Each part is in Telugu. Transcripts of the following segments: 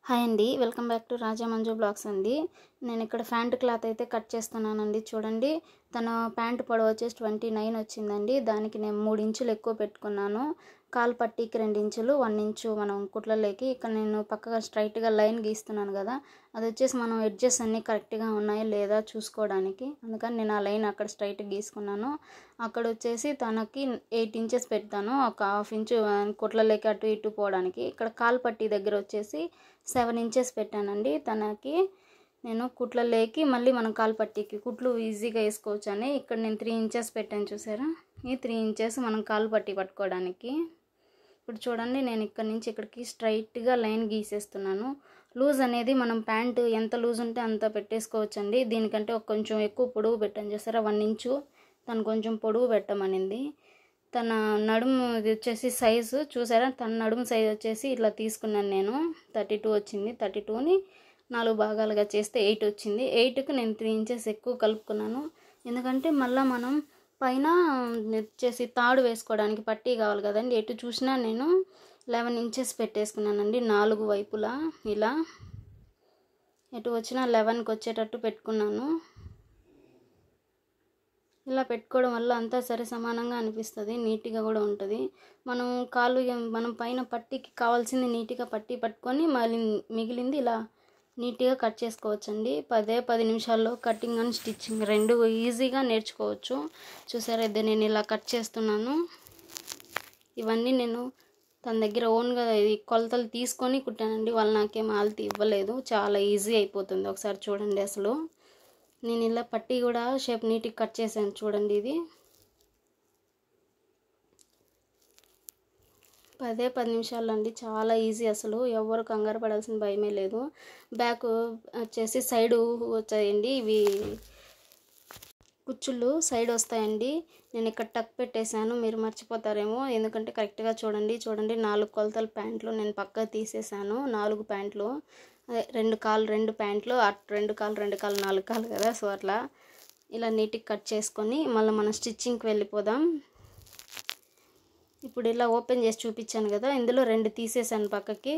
హాయ్ అండి, welcome back to Raja Manju blogs అండి. నేను ఇక్కడ ప్యాంట్ క్లాత్ అయితే కట్ చేస్తున్నానండి. చూడండి, తన ప్యాంట్ పొడవు వచ్చేసి 29 వచ్చిందండి. దానికి నేను 3 ఇంచులు ఎక్కువ పెట్టుకున్నాను. కాలు పట్టీకి 2 ఇంచులు, 1 ఇంచు మనం కుట్లలోకి. ఇక్కడ నేను పక్కగా స్ట్రైట్గా లైన్ గీస్తున్నాను కదా, అది వచ్చేసి మనం ఎడ్జెస్ అన్నీ కరెక్ట్గా ఉన్నాయో లేదా చూసుకోవడానికి. అందుకని నేను ఆ లైన్ అక్కడ స్ట్రైట్గా గీసుకున్నాను. అక్కడ వచ్చేసి తనకి 8 ఇంచెస్ పెడతాను, ఒక హాఫ్ ఇంచు కుట్లలోకి అటు ఇటు పోవడానికి. ఇక్కడ కాలు పట్టీ దగ్గర వచ్చేసి 7 ఇంచెస్ పెట్టానండి. తనకి నేను కుట్లలోకి మళ్ళీ మనం కాలు పట్టీకి కుట్లు ఈజీగా వేసుకోవచ్చు అని ఇక్కడ నేను 3 ఇంచెస్ పెట్టాను. చూసారా, ఈ 3 ఇంచెస్ మనం కాలు పట్టీ పట్టుకోవడానికి. ఇప్పుడు చూడండి, నేను ఇక్కడ నుంచి ఇక్కడికి స్ట్రైట్గా లైన్ గీసేస్తున్నాను. లూజ్ అనేది మనం ప్యాంటు ఎంత లూజ్ ఉంటే అంత పెట్టేసుకోవచ్చండి. దీనికంటే కొంచెం ఎక్కువ పొడవు పెట్టాను. చూసారా, 1 ఇంచు తను కొంచెం పొడవు పెట్టమనింది. తన నడుము ఇది వచ్చేసి సైజు చూసారా, తన నడుము సైజు వచ్చేసి ఇట్లా తీసుకున్నాను నేను. 32 వచ్చింది. 32ని 4 భాగాలుగా చేస్తే 8 వచ్చింది. 8కి నేను 3 ఇంచెస్ ఎక్కువ కలుపుకున్నాను. ఎందుకంటే మళ్ళీ మనం పైన వచ్చేసి తాడు వేసుకోవడానికి పట్టీ కావాలి కదండి. ఎటు చూసినా నేను 11 ఇంచెస్ పెట్టేసుకున్నానండి. 4 వైపులా ఇలా ఎటు వచ్చినా 11కి వచ్చేటట్టు పెట్టుకున్నాను. ఇలా పెట్టుకోవడం వల్ల అంతా సరి సమానంగా అనిపిస్తుంది, నీట్గా కూడా ఉంటుంది. మనం పైన పట్టీకి కావాల్సింది నీట్గా పట్టీ పట్టుకొని మళ్ళీ మిగిలింది ఇలా నీట్గా కట్ చేసుకోవచ్చండి. 10 నిమిషాల్లో కటింగ్ అండ్ స్టిచ్చింగ్ 2 ఈజీగా నేర్చుకోవచ్చు. చూసారా, ఇది నేను ఇలా కట్ చేస్తున్నాను. ఇవన్నీ నేను తన దగ్గర ఓన్గా ఇది కొలతలు తీసుకొని కుట్టానండి. వాళ్ళు నాకేం ఆల్తి ఇవ్వలేదు. చాలా ఈజీ అయిపోతుంది. ఒకసారి చూడండి. అసలు నేను ఇలా పట్టీ కూడా షేప్ నీట్గా కట్ చేశాను. చూడండి, ఇది 10 నిమిషాలు అండి. చాలా ఈజీ. అసలు ఎవరు కంగారు పడాల్సిన భయమే లేదు. బ్యాక్ వచ్చేసి సైడ్ వచ్చాయండి. ఇవి కుచ్చుళ్ళు సైడ్ వస్తాయండి. నేను ఇక్కడ టక్ పెట్టేశాను, మీరు మర్చిపోతారేమో. ఎందుకంటే కరెక్ట్గా చూడండి. 4 కొలతల ప్యాంట్లు నేను పక్కగా తీసేసాను. 4 ప్యాంట్లు, అదే 2 కాళ్ళు 2 ప్యాంట్లు, 2 కాళ్ళు 4 కాళ్ళు కదా. సో అట్లా ఇలా నీట్గా కట్ చేసుకొని మళ్ళీ మనం స్టిచ్చింగ్కి వెళ్ళిపోదాం. ఇప్పుడు ఇలా ఓపెన్ చేసి చూపించాను కదా, ఇందులో 2 తీసేసాను పక్కకి.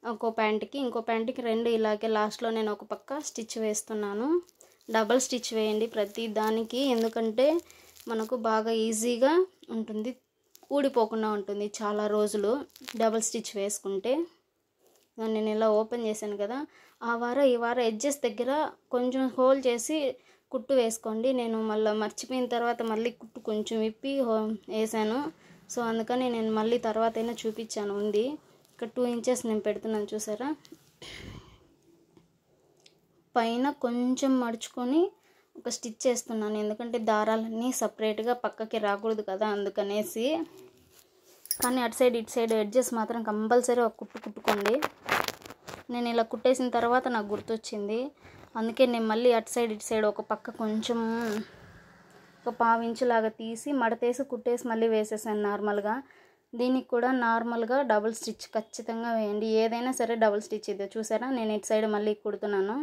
ఇంకో ప్యాంట్కి 2 ఇలాగే లాస్ట్లో నేను ఒక పక్క స్టిచ్ వేస్తున్నాను. డబల్ స్టిచ్ వేయండి ప్రతి దానికి, ఎందుకంటే మనకు బాగా ఈజీగా ఉంటుంది, ఊడిపోకుండా ఉంటుంది చాలా రోజులు డబల్ స్టిచ్ వేసుకుంటే. నేను ఇలా ఓపెన్ చేశాను కదా, ఈ వారం ఎడ్జెస్ దగ్గర కొంచెం హోల్ చేసి కుట్టు వేసుకోండి. నేను మళ్ళీ మర్చిపోయిన తర్వాత మళ్ళీ కుట్టు కొంచెం విప్పి వేసాను. సో అందుకని నేను మళ్ళీ తర్వాత అయినా చూపించాను. ఉంది ఇక్కడ 2 ఇంచెస్ నేను పెడుతున్నాను. చూసారా, పైన కొంచెం మడుచుకొని ఒక స్టిచ్ చేస్తున్నాను, ఎందుకంటే దారాలన్నీ సపరేట్గా పక్కకి రాకూడదు కదా, అందుకనేసి. కానీ అటు సైడ్ ఇటు సైడ్ ఎడ్జెస్ మాత్రం కంపల్సరీ ఒక కుట్టుకోండి. నేను ఇలా కుట్టేసిన తర్వాత నాకు గుర్తొచ్చింది, అందుకే నేను మళ్ళీ అటు సైడ్ ఇటు సైడ్ ఒక పక్క కొంచెం ఒక 1/2 ఇంచు లాగా తీసి మడతేసి కుట్టేసి మళ్ళీ వేసేసాను నార్మల్గా. దీనికి కూడా నార్మల్గా డబుల్ స్టిచ్ ఖచ్చితంగా వేయండి. ఏదైనా సరే డబుల్ స్టిచ్ ఇదే. చూసారా, నేను ఇటు సైడ్ మళ్ళీ కుడుతున్నాను,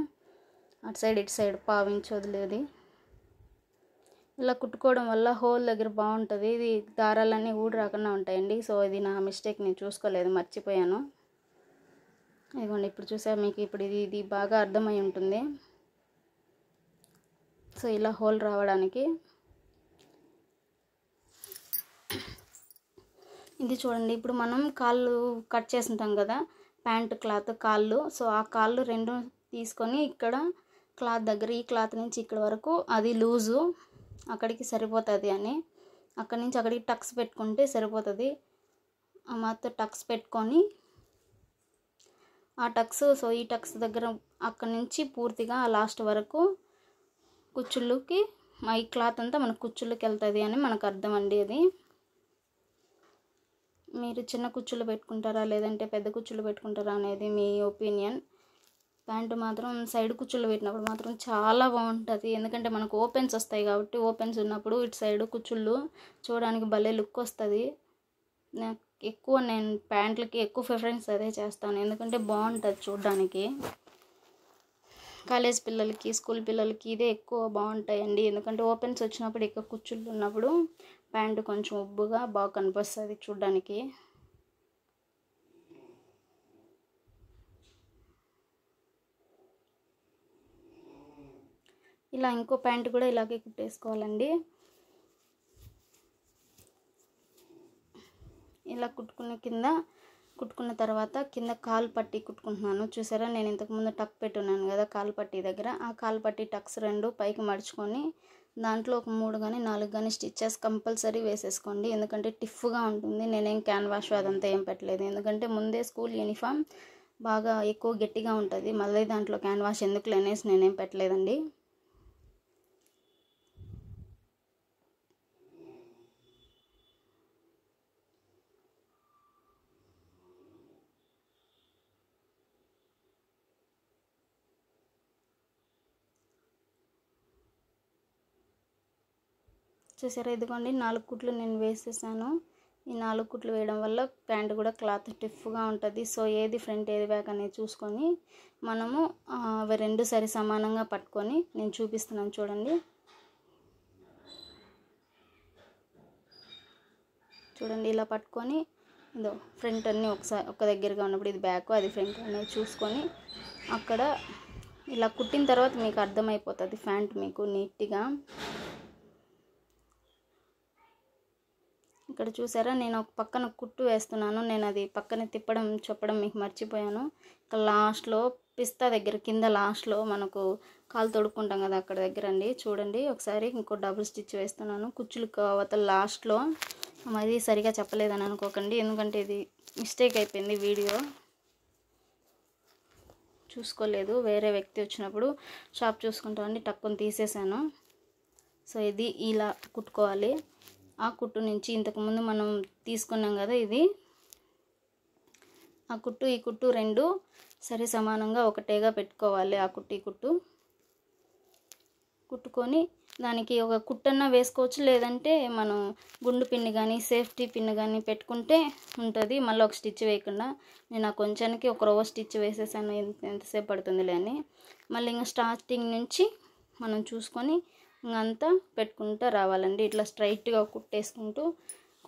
అటు సైడ్ ఇటు సైడ్ 1/2 ఇంచు వదిలేది. ఇలా కుట్టుకోవడం వల్ల హోల్ దగ్గర బాగుంటుంది. ఇది దారాలన్నీ ఊడి రాకుండా ఉంటాయండి. సో ఇది నా మిస్టేక్, నేను చూసుకోలేదు, మర్చిపోయాను. ఇదిగోండి, ఇప్పుడు చూసారు, మీకు ఇప్పుడు ఇది బాగా అర్థమై ఉంటుంది. సో ఇలా హోల్ రావడానికి ఇది చూడండి. ఇప్పుడు మనం కాళ్ళు కట్ చేస్తుంటాం కదా, ప్యాంట్ క్లాత్ కాళ్ళు. సో ఆ కాళ్ళు 2 తీసుకొని ఇక్కడ క్లాత్ దగ్గర, ఈ క్లాత్ నుంచి ఇక్కడ వరకు అది లూజు అక్కడికి సరిపోతుంది అని, అక్కడి నుంచి అక్కడికి టక్స్ పెట్టుకుంటే సరిపోతుంది. ఆ మాత్రం టక్స్ పెట్టుకొని ఆ టక్స్, సో ఈ టక్స్ దగ్గర అక్కడి నుంచి పూర్తిగా లాస్ట్ వరకు కుచ్చుళ్ళకి ఈ క్లాత్ అంతా మన కుచ్చుళ్ళకి వెళ్తుంది అని మనకు అర్థం అండి. అది మీరు చిన్న కుచ్చులు పెట్టుకుంటారా లేదంటే పెద్ద కుచ్చులు పెట్టుకుంటారా అనేది మీ ఒపీనియన్. ప్యాంటు మాత్రం సైడ్ కుచ్చులు పెట్టినప్పుడు మాత్రం చాలా బాగుంటుంది, ఎందుకంటే మనకు ఓపెన్స్ వస్తాయి కాబట్టి. ఓపెన్స్ ఉన్నప్పుడు ఇటు సైడ్ కుచ్చుళ్ళు చూడడానికి భలే లుక్ వస్తుంది. నేను ప్యాంట్లకి ఎక్కువ ప్రిఫరెన్స్ అదే చేస్తాను, ఎందుకంటే బాగుంటుంది చూడడానికి. కాలేజ్ పిల్లలకి, స్కూల్ పిల్లలకి ఇదే ఎక్కువ బాగుంటాయండి, ఎందుకంటే ఓపెన్స్ వచ్చినప్పుడు ఎక్కువ కుచ్చుళ్ళు ఉన్నప్పుడు ప్యాంటు కొంచెం ఉబ్బుగా బాగా కనిపిస్తుంది చూడడానికి. ఇలా ఇంకో ప్యాంట్ కూడా ఇలాగే కుట్టేసుకోవాలండి. ఇలా కుట్టుకున్న తర్వాత కింద కాలు పట్టి కుట్టుకుంటున్నాను. చూసారా, నేను ఇంతకుముందు టక్ పెట్టున్నాను కదా కాలు పట్టి దగ్గర, ఆ కాలు పట్టి టక్స్ 2 పైకి మడుచుకొని దాంట్లో ఒక 3 కానీ 4 కానీ స్టిచ్చెస్ కంపల్సరీ వేసేసుకోండి. ఎందుకంటే టిఫ్గా ఉంటుంది. నేనేం క్యాన్వాష్ అదంతా ఏం పెట్టలేదు, ఎందుకంటే ముందే స్కూల్ యూనిఫామ్ బాగా ఎక్కువ గట్టిగా ఉంటుంది. మళ్ళీ దాంట్లో క్యాన్వాష్ ఎందుకు అనేసి నేనేం పెట్టలేదండి. చూసారా, ఇదిగోండి 4 కుట్లు నేను వేసేసాను. ఈ 4 కుట్లు వేయడం వల్ల ప్యాంట్ కూడా క్లాత్ స్టిఫ్గా ఉంటుంది. సో ఏది ఫ్రంట్ ఏది బ్యాక్ అనేది చూసుకొని మనము అవి 2 సరి సమానంగా పట్టుకొని నేను చూపిస్తున్నాను చూడండి. ఇలా పట్టుకొని ఇదో ఫ్రంట్ అన్నీ ఒకసారి ఒక దగ్గరగా ఉన్నప్పుడు ఇది బ్యాక్ అది ఫ్రంట్ అనేది చూసుకొని అక్కడ ఇలా కుట్టిన తర్వాత మీకు అర్థమైపోతుంది ప్యాంట్ మీకు నీట్గా. ఇక్కడ చూసారా, నేను ఒక పక్కన కుట్టు వేస్తున్నాను. నేను అది పక్కన చెప్పడం మీకు మర్చిపోయాను. ఇక్కడ లాస్ట్లో పిస్తా దగ్గర కింద లాస్ట్లో మనకు కాలు తొడుక్కుంటాం కదా అక్కడ దగ్గర అండి. చూడండి ఒకసారి ఇంకో డబుల్ స్టిచ్ వేస్తున్నాను. కుచ్చులు అవతల లాస్ట్లో. మరి సరిగా చెప్పలేదని అనుకోకండి, ఎందుకంటే ఇది మిస్టేక్ అయిపోయింది. వీడియో చూసుకోలేదు, వేరే వ్యక్తి వచ్చినప్పుడు షాప్ చూసుకుంటామండి టక్కుని తీసేసాను. సో ఇది ఇలా కుట్టుకోవాలి. ఆ కుట్టు నుంచి ఇంతకుముందు మనం తీసుకున్నాం కదా ఇది, ఆ కుట్టు ఈ కుట్టు 2 సరి సమానంగా ఒకటేగా పెట్టుకోవాలి. ఆ కుట్టు ఈ కుట్టు కుట్టుకొని దానికి ఒక కుట్టన్నా వేసుకోవచ్చు, లేదంటే మనం గుండు పిన్ని కానీ సేఫ్టీ పిన్ కానీ పెట్టుకుంటే ఉంటుంది. మళ్ళీ ఒక స్టిచ్ వేయకుండా నేను ఆ కొంచానికి ఒక రవ్వ స్టిచ్ వేసేసాను. ఎంతసేపు పడుతుందిలే అని. మళ్ళీ ఇంకా స్టార్టింగ్ నుంచి మనం చూసుకొని ఇంకంతా పెట్టుకుంటూ రావాలండి. ఇట్లా స్ట్రైట్గా కుట్టేసుకుంటూ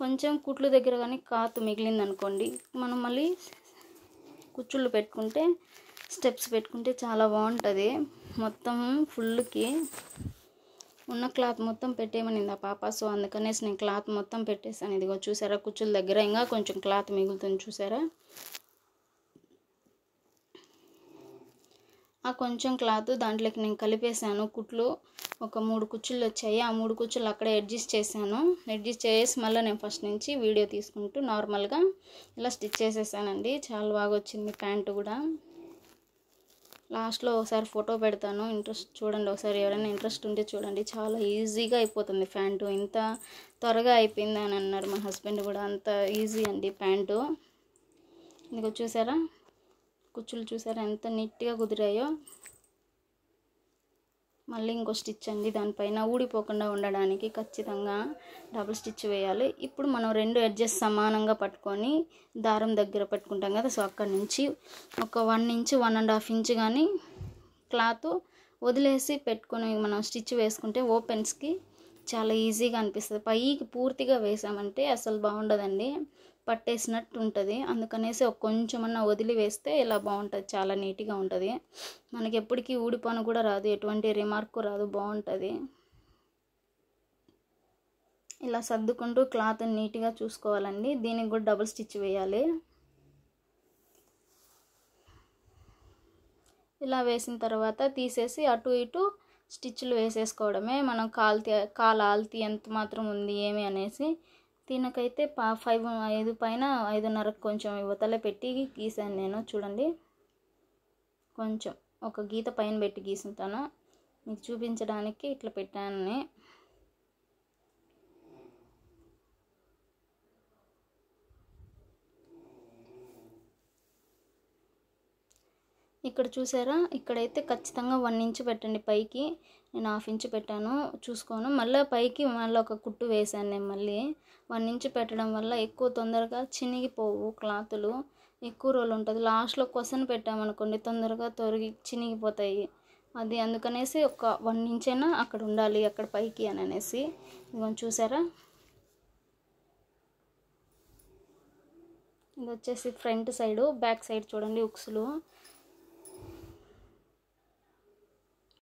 కొంచెం కుట్లు దగ్గర కానీ కాతు మిగిలింది అనుకోండి, మనం మళ్ళీ కుచ్చుళ్ళు పెట్టుకుంటే స్టెప్స్ పెట్టుకుంటే చాలా బాగుంటుంది. మొత్తం ఫుల్కి ఉన్న క్లాత్ మొత్తం పెట్టేయమనింది ఆ పాప. సో అందుకనేసి నేను క్లాత్ మొత్తం పెట్టేసాను. ఇదిగో చూసారా, కుచ్చుల దగ్గర ఇంకా కొంచెం క్లాత్ మిగులుతుంది చూసారా. ఆ కొంచెం క్లాత్ దాంట్లోకి నేను కలిపేసాను. కుట్లు ఒక 3 కుచ్చులు వచ్చాయి. ఆ 3 కుచ్చులు అక్కడే అడ్జస్ట్ చేశాను. అడ్జస్ట్ చేసి మళ్ళీ నేను ఫస్ట్ నుంచి వీడియో తీసుకుంటూ నార్మల్గా ఇలా స్టిచ్ చేసేసానండి. చాలా బాగా వచ్చింది ప్యాంటు కూడా. లాస్ట్లో ఒకసారి ఫోటో పెడతాను, ఇంట్రెస్ట్ చూడండి ఒకసారి, ఎవరైనా ఇంట్రెస్ట్ ఉంటే చూడండి. చాలా ఈజీగా అయిపోతుంది ప్యాంటు. ఇంత త్వరగా అయిపోయింది అని అన్నారు మా హస్బెండ్ కూడా. అంత ఈజీ అండి ప్యాంటు. ఇదిగో చూసారా, కుచ్చులు చూసారా ఎంత నీట్గా కుదిరాయో. మళ్ళీ ఇంకో స్టిచ్ అండి, దానిపైన ఊడిపోకుండా ఉండడానికి ఖచ్చితంగా డబుల్ స్టిచ్ వేయాలి. ఇప్పుడు మనం 2 ఎడ్జెస్ సమానంగా పట్టుకొని దారం దగ్గర పెట్టుకుంటాం కదా, సో అక్కడి నుంచి ఒక 1 ఇంచ్ 1.5 ఇంచ్ కానీ క్లాత్ వదిలేసి పెట్టుకొని మనం స్టిచ్ వేసుకుంటే ఓపెన్స్కి చాలా ఈజీగా అనిపిస్తుంది. పైకి పూర్తిగా వేసామంటే అసలు బాగుండదండి, పట్టేసినట్టు ఉంటుంది. అందుకనేసి ఒక కొంచెమన్నా వదిలి వేస్తే ఇలా బాగుంటుంది, చాలా నీట్గా ఉంటుంది. మనకి ఎప్పటికీ ఊడిపోను కూడా రాదు, ఎటువంటి రిమార్క్ రాదు, బాగుంటుంది. ఇలా సర్దుకుంటూ క్లాత్ నీట్గా చూసుకోవాలండి. దీనికి కూడా డబుల్ స్టిచ్ వేయాలి. ఇలా వేసిన తర్వాత తీసేసి అటు ఇటు స్టిచ్లు వేసేసుకోవడమే. మనం కాలు ఆల్తి ఎంత మాత్రం ఉంది ఏమి అనేసి దీనికైతే 5 పైన 5.5 కొంచెం యువతలే పెట్టి గీసాను నేను. చూడండి కొంచెం ఒక గీత పైన పెట్టి గీసుంటాను మీకు చూపించడానికి, ఇట్లా పెట్టాను. ఇక్కడ చూసారా, ఇక్కడైతే ఖచ్చితంగా 1 ఇంచ్ పెట్టండి పైకి. నేను 1/2 ఇంచ్ పెట్టాను చూసుకోను. మళ్ళీ పైకి మళ్ళీ ఒక కుట్టు వేసాను నేను. మళ్ళీ 1 ఇంచ్ పెట్టడం వల్ల ఎక్కువ తొందరగా చినిగిపోవు క్లాతులు, ఎక్కువ రోజులు ఉంటుంది. లాస్ట్లో కొసను పెట్టామనుకోండి తొందరగా చినిగిపోతాయి. అది అందుకనేసి ఒక 1 ఇంచ్ అయినా అక్కడ ఉండాలి, అక్కడ పైకి అని అనేసి. ఇదిగోండి చూసారా, ఇది వచ్చేసి ఫ్రంట్ సైడు. బ్యాక్ సైడ్ చూడండి ఉక్సులు